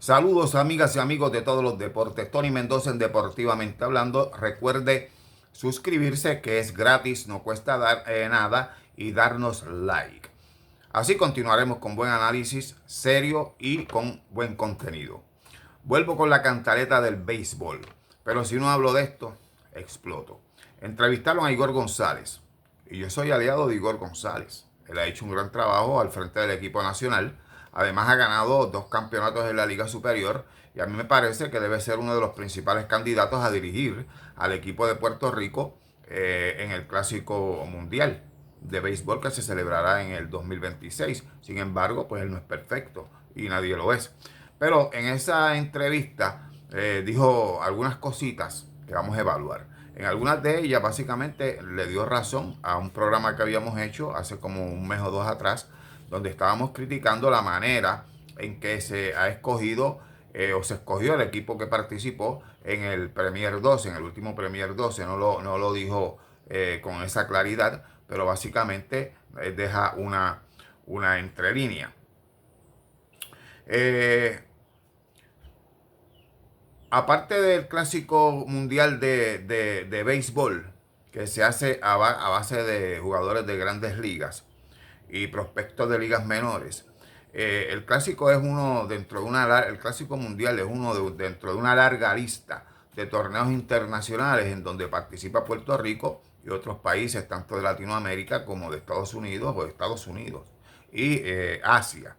Saludos amigas y amigos de todos los deportes. Tony Mendoza en Deportivamente Hablando. Recuerde suscribirse, que es gratis, no cuesta nada, y darnos like. Así continuaremos con buen análisis, serio y con buen contenido. Vuelvo con la cantaleta del béisbol, pero si no hablo de esto, exploto. Entrevistaron a Igor González y yo soy aliado de Igor González. Él ha hecho un gran trabajo al frente del equipo nacional. Además ha ganado 2 campeonatos en la Liga Superior y a mí me parece que debe ser uno de los principales candidatos a dirigir al equipo de Puerto Rico en el Clásico Mundial de Béisbol que se celebrará en el 2026. Sin embargo, pues él no es perfecto y nadie lo es. Pero en esa entrevista dijo algunas cositas que vamos a evaluar. En algunas de ellas básicamente le dio razón a un programa que habíamos hecho hace como un mes o dos atrás, donde estábamos criticando la manera en que se ha escogido o se escogió el equipo que participó en el Premier 12, en el último Premier 12. No lo dijo con esa claridad, pero básicamente deja una entrelínea. Aparte del Clásico Mundial de béisbol, que se hace a base de jugadores de grandes ligas y prospectos de ligas menores, el Clásico es uno dentro de el Clásico Mundial es uno dentro de una larga lista de torneos internacionales en donde participa Puerto Rico y otros países, tanto de Latinoamérica como de Estados Unidos o de Estados Unidos y Asia.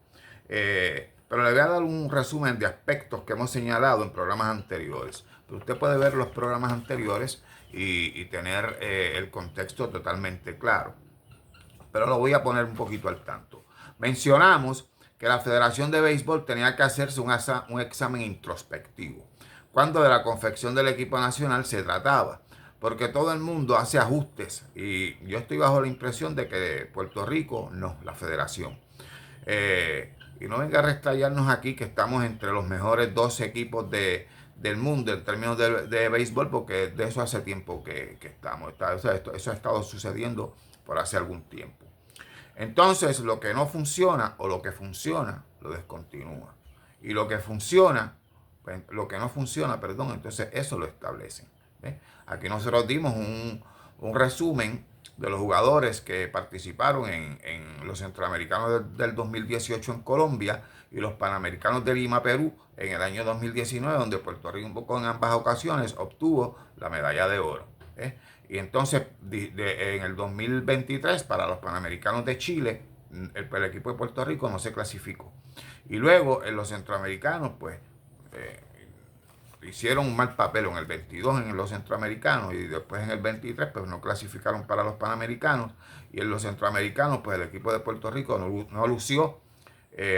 Pero le voy a dar un resumen de aspectos que hemos señalado en programas anteriores. Pero usted puede ver los programas anteriores y tener el contexto totalmente claro. Pero lo voy a poner un poquito al tanto. Mencionamos que la Federación de Béisbol tenía que hacerse un examen introspectivo cuando de la confección del equipo nacional se trataba, porque todo el mundo hace ajustes y yo estoy bajo la impresión de que Puerto Rico no, la Federación. Y no venga a restallarnos aquí que estamos entre los mejores 12 equipos del mundo en términos de béisbol, porque de eso hace tiempo que estamos. Eso ha estado sucediendo por hace algún tiempo. Entonces, lo que no funciona o lo que funciona, lo descontinúa. Y lo que funciona, pues, lo que no funciona, perdón, entonces eso lo establecen. ¿Ve? Aquí nosotros dimos un resumen de los jugadores que participaron en los centroamericanos del 2018 en Colombia y los panamericanos de Lima, Perú, en el año 2019, donde Puerto Rico en ambas ocasiones obtuvo la medalla de oro. Y entonces en el 2023 para los panamericanos de Chile el equipo de Puerto Rico no se clasificó. Y luego en los centroamericanos pues hicieron un mal papel en el 22 en los centroamericanos y después en el 23 pues no clasificaron para los panamericanos, y en los centroamericanos pues el equipo de Puerto Rico no lució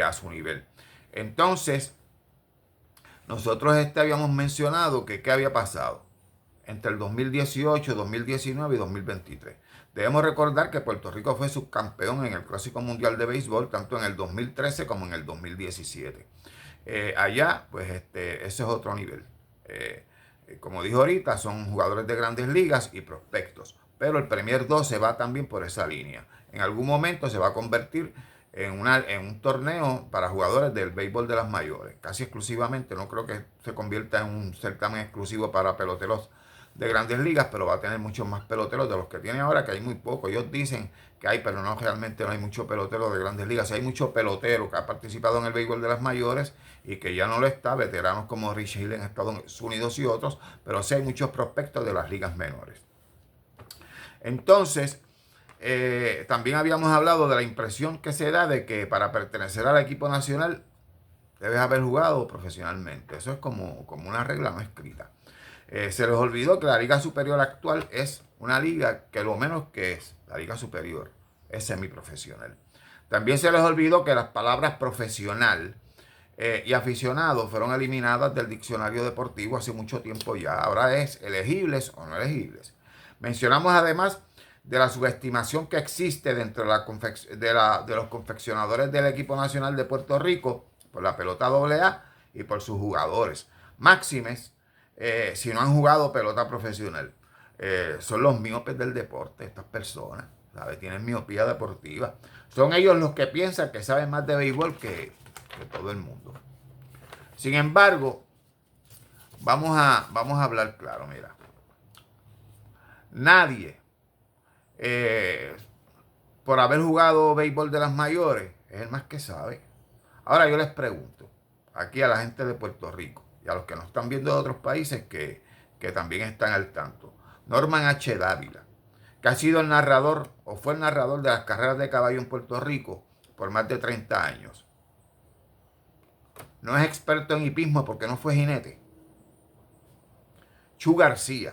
a su nivel. Entonces nosotros habíamos mencionado que qué había pasado entre el 2018, 2019 y 2023. Debemos recordar que Puerto Rico fue subcampeón en el Clásico Mundial de Béisbol tanto en el 2013 como en el 2017. Allá, pues ese es otro nivel. Como dijo ahorita, son jugadores de grandes ligas y prospectos. Pero el Premier 12 va también por esa línea. En algún momento se va a convertir en un torneo para jugadores del béisbol de las mayores. Casi exclusivamente, no creo que se convierta en un certamen exclusivo para peloteros de grandes ligas, pero va a tener muchos más peloteros de los que tiene ahora, que hay muy poco. Ellos dicen que hay, pero no, realmente no hay mucho pelotero de grandes ligas. Hay mucho pelotero que ha participado en el béisbol de las mayores y que ya no lo está, veteranos como Rich Hill en Estados Unidos y otros, pero sí hay muchos prospectos de las ligas menores. Entonces, también habíamos hablado de la impresión que se da de que para pertenecer al equipo nacional debes haber jugado profesionalmente. Eso es como una regla no escrita. Se les olvidó que la Liga Superior actual es una liga que lo menos que es, la Liga Superior, es semiprofesional. También se les olvidó que las palabras profesional y aficionado fueron eliminadas del diccionario deportivo hace mucho tiempo ya. Ahora es elegibles o no elegibles. Mencionamos además de la subestimación que existe dentro de los confeccionadores del equipo nacional de Puerto Rico por la pelota AA y por sus jugadores. Máximes, si no han jugado pelota profesional. Son los miopes del deporte, estas personas, ¿sabes? Tienen miopía deportiva. Son ellos los que piensan que saben más de béisbol que todo el mundo. Sin embargo, vamos a hablar claro, mira. Nadie, eh, por haber jugado béisbol de las mayores, es el más que sabe. Ahora yo les pregunto, aquí a la gente de Puerto Rico y a los que nos están viendo de otros países que también están al tanto. Norman H. Dávila, que ha sido el narrador o fue el narrador de las carreras de caballo en Puerto Rico por más de 30 años. No es experto en hipismo porque no fue jinete. Chu García,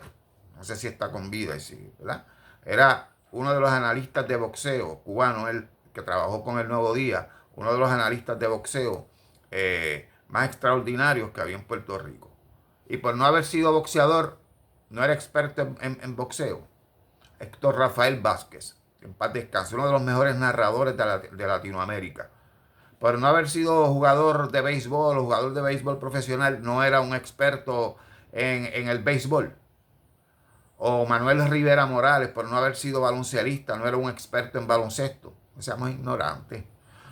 no sé si está con vida, ¿verdad? Era uno de los analistas de boxeo cubano, él que trabajó con El Nuevo Día, uno de los analistas de boxeo más extraordinarios que había en Puerto Rico. Y por no haber sido boxeador, no era experto en boxeo. Héctor Rafael Vázquez, en paz descanse, uno de los mejores narradores de Latinoamérica. Por no haber sido jugador de béisbol o jugador de béisbol profesional, no era un experto en el béisbol. O Manuel Rivera Morales, por no haber sido baloncelista, no era un experto en baloncesto. No seamos ignorantes.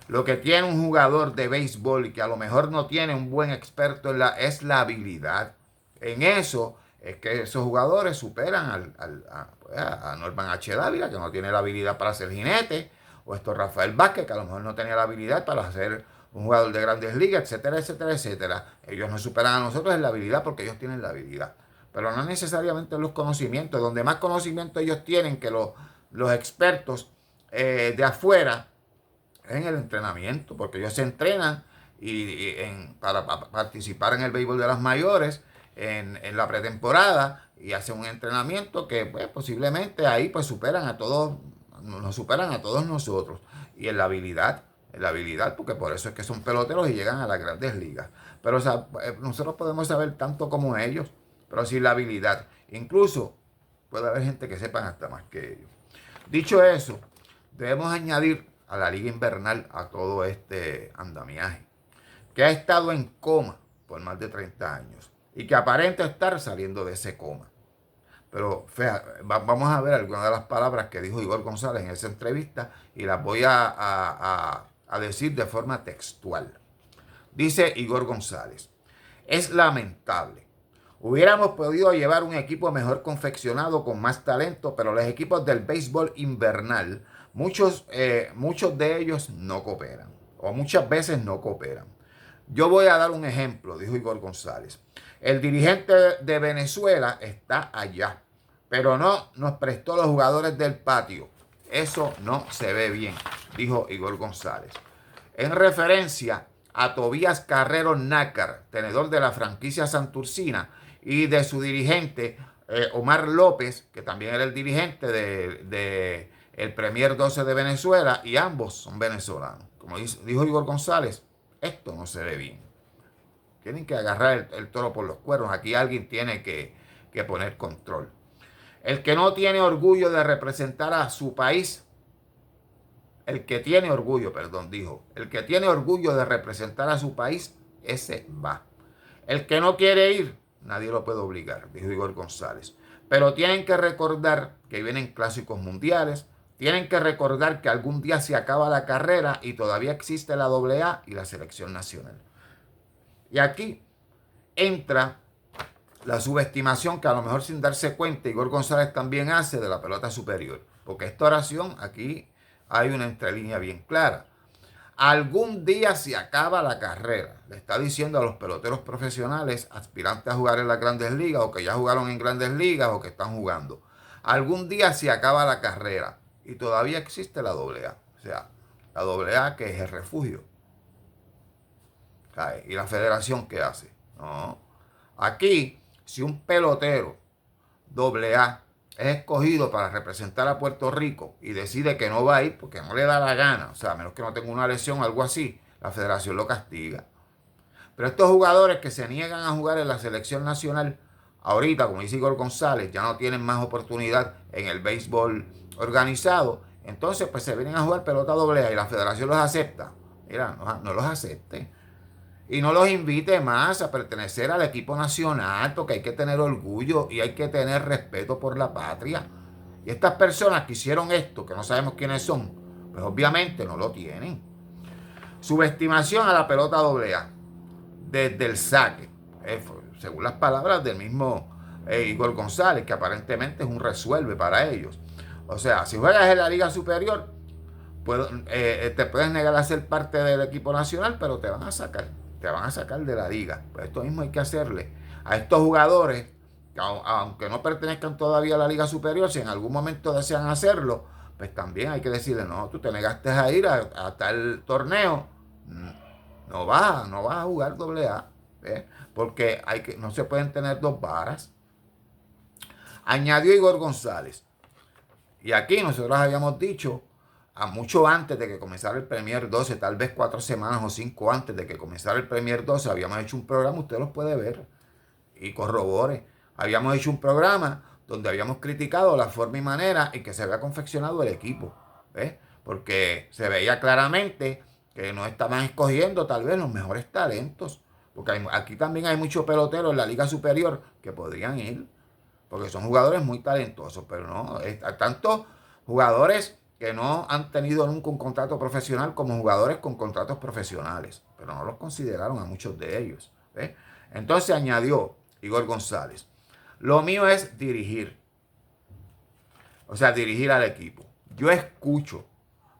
Lo que tiene un jugador de béisbol y que a lo mejor no tiene un buen experto es la habilidad. En eso es que esos jugadores superan a Norman H. Dávila, que no tiene la habilidad para ser jinete, o esto Rafael Vázquez, que a lo mejor no tenía la habilidad para ser un jugador de grandes ligas, etcétera, etcétera, etcétera. Ellos nos superan a nosotros en la habilidad porque ellos tienen la habilidad. Pero no necesariamente en los conocimientos. Donde más conocimiento ellos tienen que los expertos de afuera es en el entrenamiento, porque ellos se entrenan para participar en el béisbol de las mayores en la pretemporada y hacen un entrenamiento que pues, posiblemente ahí pues superan a todos, nos superan a todos nosotros. Y en la habilidad, porque por eso es que son peloteros y llegan a las grandes ligas. Pero o sea, nosotros podemos saber tanto como ellos, pero sin la habilidad. Incluso puede haber gente que sepan hasta más que ellos. Dicho eso, debemos añadir a la liga invernal a todo este andamiaje, que ha estado en coma por más de 30 años y que aparenta estar saliendo de ese coma. Pero vamos a ver algunas de las palabras que dijo Igor González en esa entrevista y las voy a decir de forma textual. Dice Igor González: es lamentable. Hubiéramos podido llevar un equipo mejor confeccionado con más talento, pero los equipos del béisbol invernal, muchos de ellos no cooperan, o muchas veces no cooperan. Yo voy a dar un ejemplo, dijo Igor González. El dirigente de Venezuela está allá, pero no nos prestó los jugadores del patio. Eso no se ve bien, dijo Igor González. En referencia a Tobías Carrero Nácar, tenedor de la franquicia Santurcina, y de su dirigente Omar López, que también era el dirigente de el Premier 12 de Venezuela, y ambos son venezolanos. Como dijo Igor González, esto no se ve bien. Tienen que agarrar el toro por los cuernos. Aquí alguien tiene que poner control. El que no tiene orgullo de representar a su país, el que tiene orgullo de representar a su país, ese va. El que no quiere ir, nadie lo puede obligar, dijo Igor González. Pero tienen que recordar que vienen clásicos mundiales, tienen que recordar que algún día se acaba la carrera y todavía existe la AA y la selección nacional. Y aquí entra la subestimación que a lo mejor sin darse cuenta Igor González también hace de la pelota superior. Porque esta oración aquí hay una entrelínea bien clara. Algún día se acaba la carrera. Le está diciendo a los peloteros profesionales aspirantes a jugar en las grandes ligas o que ya jugaron en grandes ligas o que están jugando. Algún día se acaba la carrera y todavía existe la AA. O sea, la AA que es el refugio. ¿Y la federación qué hace? No. Aquí, si un pelotero AA es escogido para representar a Puerto Rico y decide que no va a ir porque no le da la gana, o sea, a menos que no tenga una lesión o algo así, la federación lo castiga. Pero estos jugadores que se niegan a jugar en la selección nacional, ahorita, como dice Igor González, ya no tienen más oportunidad en el béisbol organizado, entonces pues se vienen a jugar pelota AA y la federación los acepta. Mira, no los acepte. Y no los invite más a pertenecer al equipo nacional, porque hay que tener orgullo y hay que tener respeto por la patria. Y estas personas que hicieron esto, que no sabemos quiénes son, pues obviamente no lo tienen. Subestimación a la pelota AA. desde el saque. Según las palabras del mismo Igor González, que aparentemente es un resuelve para ellos. O sea, si juegas en la Liga Superior, te puedes negar a ser parte del equipo nacional, pero te van a sacar. Te van a sacar de la liga. Pues esto mismo hay que hacerle a estos jugadores, que aunque no pertenezcan todavía a la Liga Superior, si en algún momento desean hacerlo, pues también hay que decirle, no, tú te negaste a ir a tal torneo, no vas a jugar AA, ¿eh? Porque no se pueden tener dos varas. Añadió Igor González. Y aquí nosotros habíamos dicho, a mucho antes de que comenzara el Premier 12, tal vez 4 semanas o 5 antes de que comenzara el Premier 12, habíamos hecho un programa, usted los puede ver y corrobore. Habíamos hecho un programa donde habíamos criticado la forma y manera en que se había confeccionado el equipo, ¿ves? Porque se veía claramente que no estaban escogiendo tal vez los mejores talentos, porque aquí también hay muchos peloteros en la Liga Superior que podrían ir, porque son jugadores muy talentosos, pero no, tanto jugadores que no han tenido nunca un contrato profesional como jugadores con contratos profesionales, pero no los consideraron a muchos de ellos, ¿ves? Entonces añadió Igor González, lo mío es dirigir, o sea, dirigir al equipo. Yo escucho,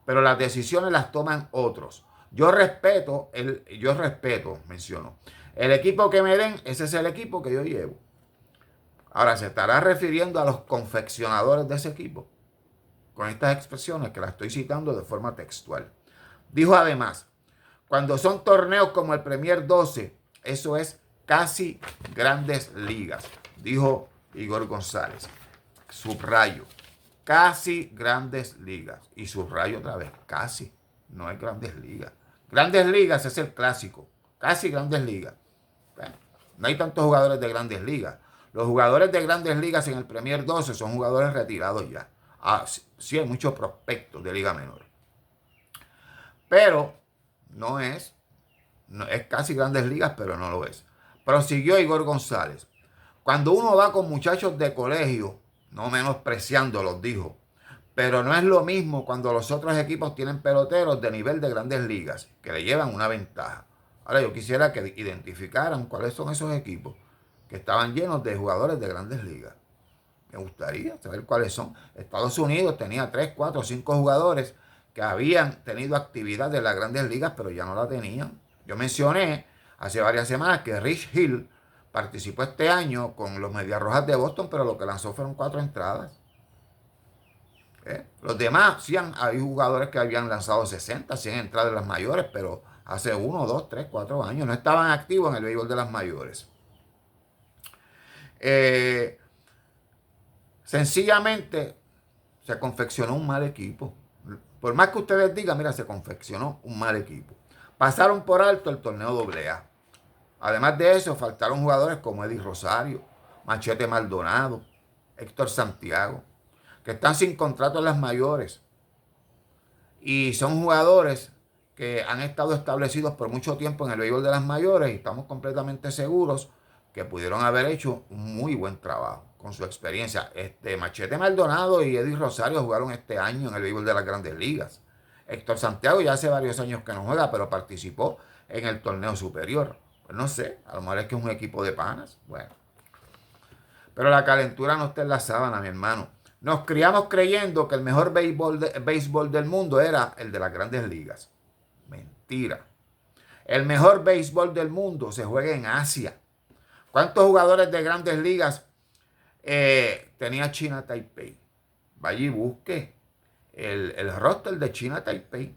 pero las decisiones las toman otros. Yo respeto, menciono, el equipo que me den, ese es el equipo que yo llevo. Ahora, se estará refiriendo a los confeccionadores de ese equipo, con estas expresiones que las estoy citando de forma textual. Dijo además, cuando son torneos como el Premier 12, eso es casi grandes ligas, dijo Igor González. Subrayo, casi grandes ligas. Y subrayo otra vez, casi, no es grandes ligas. Grandes ligas es el clásico, casi grandes ligas. No hay tantos jugadores de grandes ligas. Los jugadores de grandes ligas en el Premier 12 son jugadores retirados ya. Sí hay muchos prospectos de liga menor. Pero es casi grandes ligas, pero no lo es. Prosiguió Igor González. Cuando uno va con muchachos de colegio, no menospreciándolos, dijo, pero no es lo mismo cuando los otros equipos tienen peloteros de nivel de grandes ligas, que le llevan una ventaja. Ahora yo quisiera que identificaran cuáles son esos equipos que estaban llenos de jugadores de grandes ligas. Me gustaría saber cuáles son. Estados Unidos tenía 3, 4, 5 jugadores que habían tenido actividad de las grandes ligas, pero ya no la tenían. Yo mencioné hace varias semanas que Rich Hill participó este año con los Medias Rojas de Boston, pero lo que lanzó fueron 4 entradas. Los demás, sí, hay jugadores que habían lanzado 60, 100 entradas en las mayores, pero hace 1, 2, 3, 4 años no estaban activos en el béisbol de las mayores. Sencillamente se confeccionó un mal equipo. Por más que ustedes digan, mira, se confeccionó un mal equipo. Pasaron por alto el torneo AA. Además de eso, faltaron jugadores como Eddie Rosario, Machete Maldonado, Héctor Santiago, que están sin contrato en las mayores. Y son jugadores que han estado establecidos por mucho tiempo en el béisbol de las mayores y estamos completamente seguros que pudieron haber hecho un muy buen trabajo con su experiencia. Machete Maldonado y Eddie Rosario jugaron este año en el béisbol de las grandes ligas. Héctor Santiago ya hace varios años que no juega, pero participó en el torneo superior. Pues no sé, a lo mejor es que es un equipo de panas. Bueno. Pero la calentura no está en la sábana, mi hermano. Nos criamos creyendo que el mejor béisbol del mundo era el de las grandes ligas. Mentira. El mejor béisbol del mundo se juega en Asia. ¿Cuántos jugadores de grandes ligas tenía China Taipei? Vaya y busque el roster de China Taipei.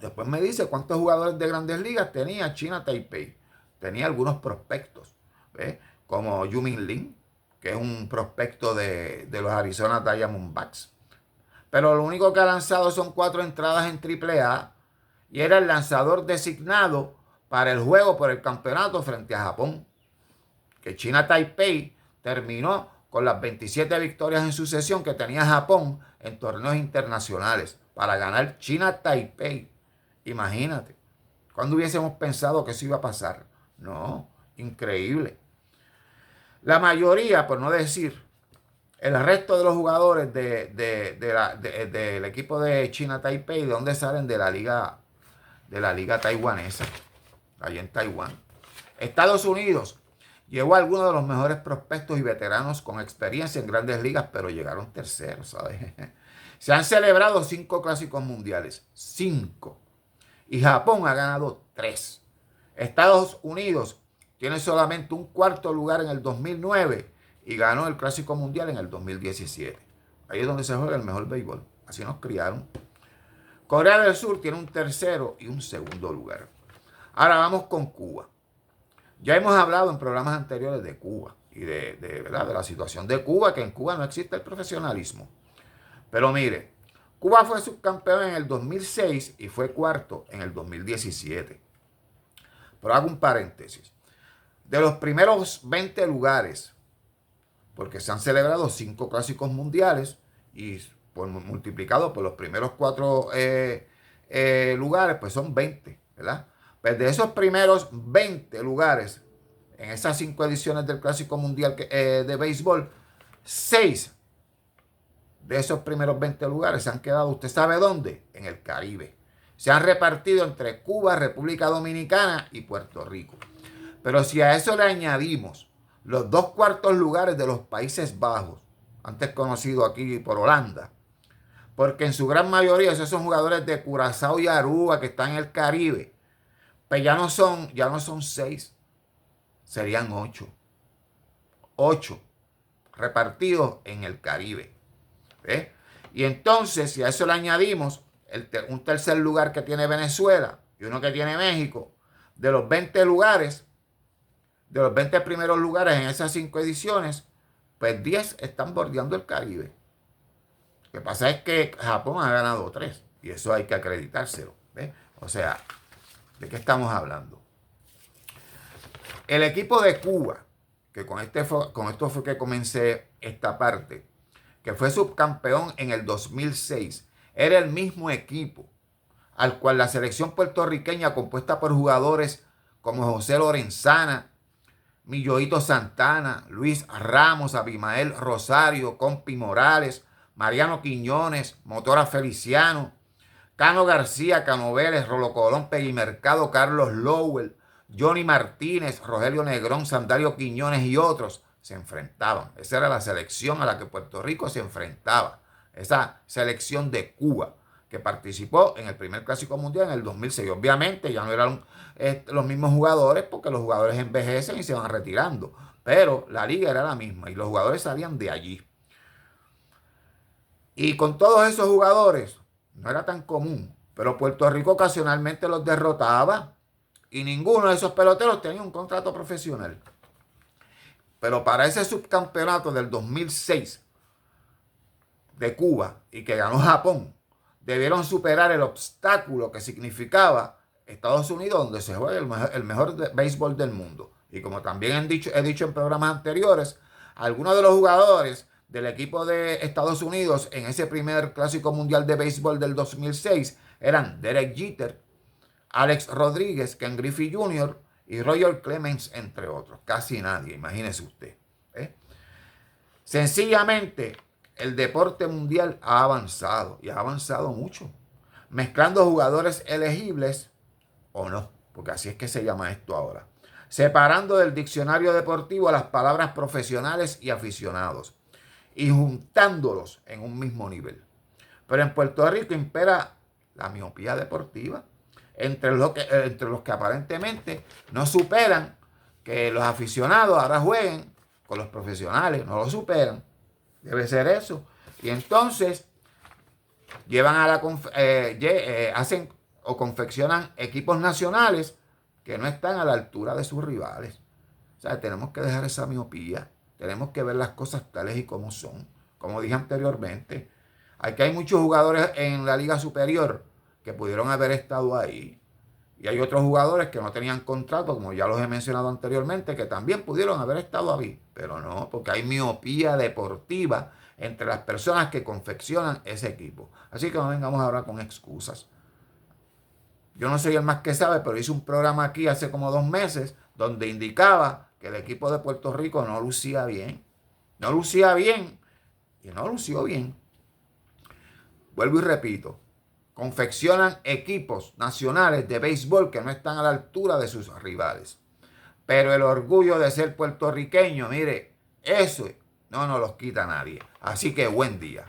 Después me dice cuántos jugadores de grandes ligas tenía China Taipei. Tenía algunos prospectos, ¿ves? Como Yu-Min Lin, que es un prospecto de los Arizona Diamondbacks. Pero lo único que ha lanzado son 4 entradas en AAA y era el lanzador designado para el juego por el campeonato frente a Japón. Que China Taipei terminó con las 27 victorias en sucesión que tenía Japón en torneos internacionales para ganar China Taipei. Imagínate, ¿cuándo hubiésemos pensado que eso iba a pasar? No, increíble. La mayoría, por no decir, el resto de los jugadores del equipo de China Taipei, ¿de dónde salen? De la liga taiwanesa, allá en Taiwán. Estados Unidos llevó a algunos de los mejores prospectos y veteranos con experiencia en grandes ligas, pero llegaron terceros, ¿sabes? Se han celebrado 5 clásicos mundiales, 5. Y Japón ha ganado 3. Estados Unidos tiene solamente un cuarto lugar en el 2009 y ganó el Clásico Mundial en el 2017. Ahí es donde se juega el mejor béisbol. Así nos criaron. Corea del Sur tiene un tercero y un segundo lugar. Ahora vamos con Cuba. Ya hemos hablado en programas anteriores de Cuba y ¿verdad? De la situación de Cuba, que en Cuba no existe el profesionalismo. Pero mire, Cuba fue subcampeón en el 2006 y fue cuarto en el 2017. Pero hago un paréntesis. De los primeros 20 lugares, porque se han celebrado 5 clásicos mundiales y multiplicado por los primeros 4 lugares, pues son 20, ¿verdad? Pues de esos primeros 20 lugares, en esas 5 ediciones del Clásico Mundial de Béisbol, 6 de esos primeros 20 lugares se han quedado, ¿usted sabe dónde? En el Caribe. Se han repartido entre Cuba, República Dominicana y Puerto Rico. Pero si a eso le añadimos los 2 cuartos lugares de los Países Bajos, antes conocido aquí por Holanda, porque en su gran mayoría esos son jugadores de Curazao y Aruba que están en el Caribe, pues ya no son 6, serían 8. 8 repartidos en el Caribe. ¿Ves? Y entonces, si a eso le añadimos un tercer lugar que tiene Venezuela y uno que tiene México, de los 20 lugares, de los 20 primeros lugares en esas 5 ediciones, pues 10 están bordeando el Caribe. Lo que pasa es que Japón ha ganado 3 y eso hay que acreditárselo. ¿Ves? O sea, ¿de qué estamos hablando? El equipo de Cuba, que con esto fue que comencé esta parte, que fue subcampeón en el 2006, era el mismo equipo al cual la selección puertorriqueña, compuesta por jugadores como José Lorenzana, Milloito Santana, Luis Ramos, Abimael Rosario, Compi Morales, Mariano Quiñones, Motora Feliciano, Cano García, Cano Vélez, Rolo Colón, Peggy Mercado, Carlos Lowell, Johnny Martínez, Rogelio Negrón, Sandario Quiñones y otros se enfrentaban. Esa era la selección a la que Puerto Rico se enfrentaba. Esa selección de Cuba que participó en el primer Clásico Mundial en el 2006. Obviamente ya no eran los mismos jugadores porque los jugadores envejecen y se van retirando. Pero la liga era la misma y los jugadores salían de allí. Y con todos esos jugadores no era tan común, pero Puerto Rico ocasionalmente los derrotaba y ninguno de esos peloteros tenía un contrato profesional. Pero para ese subcampeonato del 2006 de Cuba y que ganó Japón, debieron superar el obstáculo que significaba Estados Unidos, donde se juega el mejor béisbol del mundo. Y como también he dicho en programas anteriores, algunos de los jugadores del equipo de Estados Unidos en ese primer Clásico Mundial de Béisbol del 2006 eran Derek Jeter, Alex Rodríguez, Ken Griffey Jr., y Roger Clemens, entre otros. Casi nadie, imagínese usted. Sencillamente, el deporte mundial ha avanzado y ha avanzado mucho, mezclando jugadores elegibles o no, porque así es que se llama esto ahora, separando del diccionario deportivo las palabras profesionales y aficionados y juntándolos en un mismo nivel. Pero en Puerto Rico impera la miopía deportiva entre los que aparentemente no superan que los aficionados ahora jueguen con los profesionales, no lo superan. Debe ser eso. Y entonces llevan hacen o confeccionan equipos nacionales que no están a la altura de sus rivales. O sea, tenemos que dejar esa miopía. Tenemos que ver las cosas tales y como son. Como dije anteriormente, aquí hay muchos jugadores en la Liga Superior que pudieron haber estado ahí. Y hay otros jugadores que no tenían contrato, como ya los he mencionado anteriormente, que también pudieron haber estado ahí. Pero no, porque hay miopía deportiva entre las personas que confeccionan ese equipo. Así que no vengamos ahora con excusas. Yo no soy el más que sabe, pero hice un programa aquí hace como 2 meses donde indicaba que el equipo de Puerto Rico no lucía bien. No lucía bien y no lució bien. Vuelvo y repito. Confeccionan equipos nacionales de béisbol que no están a la altura de sus rivales. Pero el orgullo de ser puertorriqueño, mire, eso no nos los quita nadie. Así que buen día.